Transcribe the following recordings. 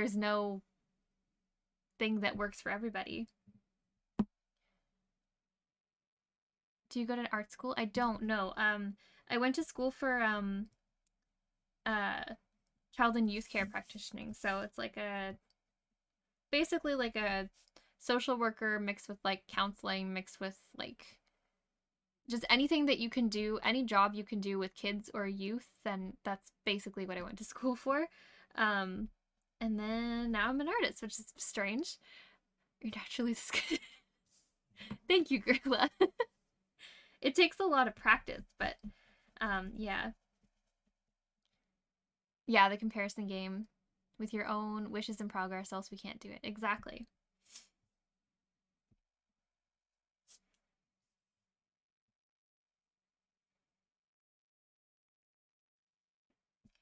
there's no thing that works for everybody. Do you go to art school? I don't know. I went to school for uh child and youth care practicing. So it's like a basically like a social worker mixed with like counseling, mixed with like just anything that you can do, any job you can do with kids or youth, then that's basically what I went to school for. Um, and then now I'm an artist, which is strange. You're naturally Thank you, Grilla. It takes a lot of practice, but yeah. Yeah, the comparison game with your own wishes in progress, else we can't do it. Exactly.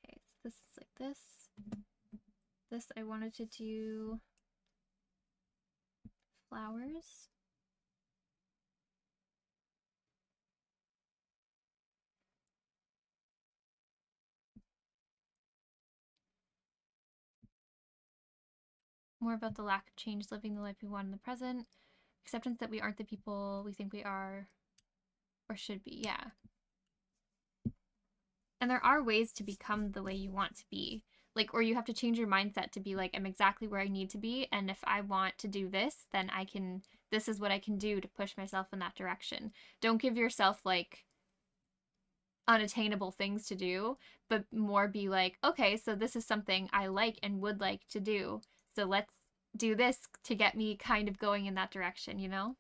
Okay, so this is like this. This I wanted to do flowers. More about the lack of change, living the life we want in the present, acceptance that we aren't the people we think we are or should be. Yeah. And there are ways to become the way you want to be. Like, or you have to change your mindset to be like, I'm exactly where I need to be. And if I want to do this, then this is what I can do to push myself in that direction. Don't give yourself like unattainable things to do, but more be like, okay, so this is something I like and would like to do. So let's do this to get me kind of going in that direction, you know?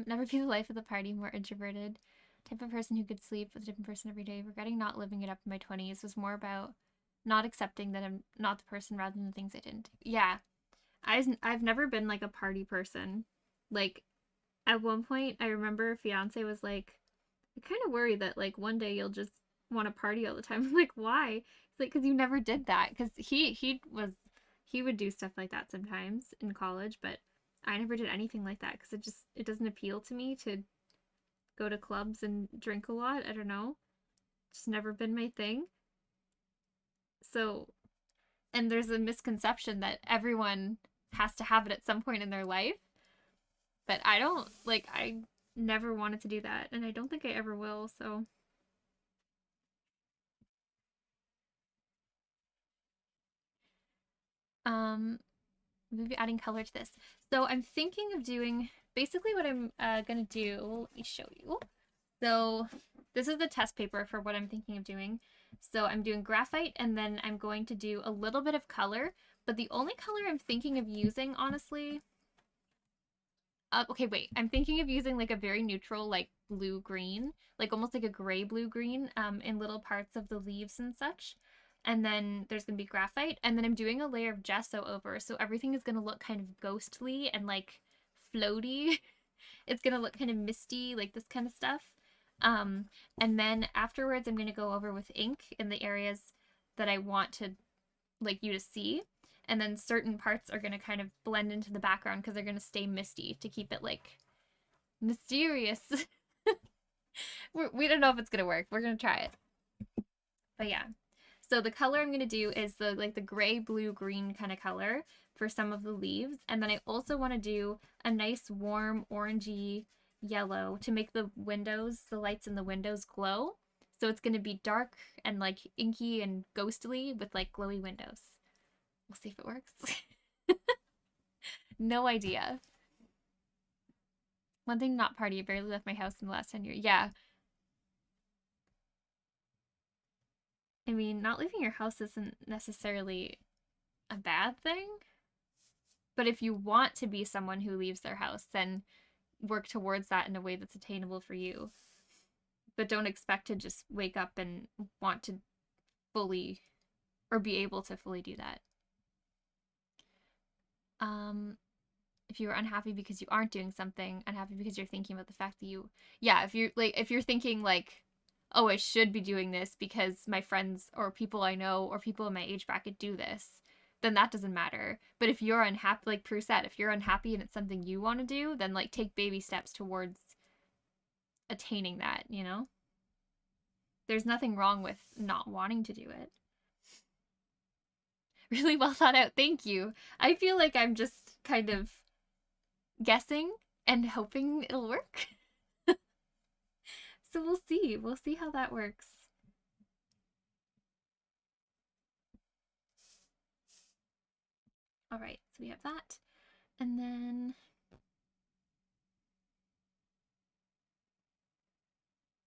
Never be the life of the party, more introverted. Type of person who could sleep with a different person every day. Regretting not living it up in my 20s was more about not accepting that I'm not the person rather than the things I didn't do. Yeah. I've never been like a party person. Like at one point I remember fiance was like, I kind of worry that like one day you'll just want to party all the time. I'm like, why? It's like, because you never did that. Because he would do stuff like that sometimes in college, but I never did anything like that because it doesn't appeal to me to go to clubs and drink a lot. I don't know. It's never been my thing. So, and there's a misconception that everyone has to have it at some point in their life, but I don't like I never wanted to do that and I don't think I ever will. So, um maybe adding color to this. So I'm thinking of doing basically what I'm gonna do. Let me show you. So this is the test paper for what I'm thinking of doing. So I'm doing graphite and then I'm going to do a little bit of color, but the only color I'm thinking of using, honestly, okay, wait. I'm thinking of using like a very neutral, like blue green, like almost like a gray blue green, in little parts of the leaves and such. And then there's gonna be graphite, and then I'm doing a layer of gesso over, so everything is gonna look kind of ghostly and like floaty. It's gonna look kind of misty, like this kind of stuff. Um, and then afterwards, I'm gonna go over with ink in the areas that I want to like you to see, and then certain parts are going to kind of blend into the background because they're going to stay misty to keep it like mysterious. We don't know if it's going to work. We're going to try it. But yeah. So the color I'm going to do is the like the gray, blue, green kind of color for some of the leaves, and then I also want to do a nice warm orangey yellow to make the windows, the lights in the windows glow. So it's going to be dark and like inky and ghostly with like glowy windows. We'll see if it works. No idea. One thing, not party. I barely left my house in the last 10 years. Yeah. I mean, not leaving your house isn't necessarily a bad thing. But if you want to be someone who leaves their house, then work towards that in a way that's attainable for you. but don't expect to just wake up and want to fully or be able to fully do that. If you're unhappy because you aren't doing something, unhappy because you're thinking about the fact that if you're thinking like, oh, I should be doing this because my friends or people I know or people in my age bracket do this, then that doesn't matter. But if you're unhappy, like Prue said, if you're unhappy and it's something you want to do, then like take baby steps towards attaining that, you know? There's nothing wrong with not wanting to do it. Really well thought out. Thank you. I feel like I'm just kind of guessing and hoping it'll work. So we'll see. We'll see how that works. All right, so we have that. And then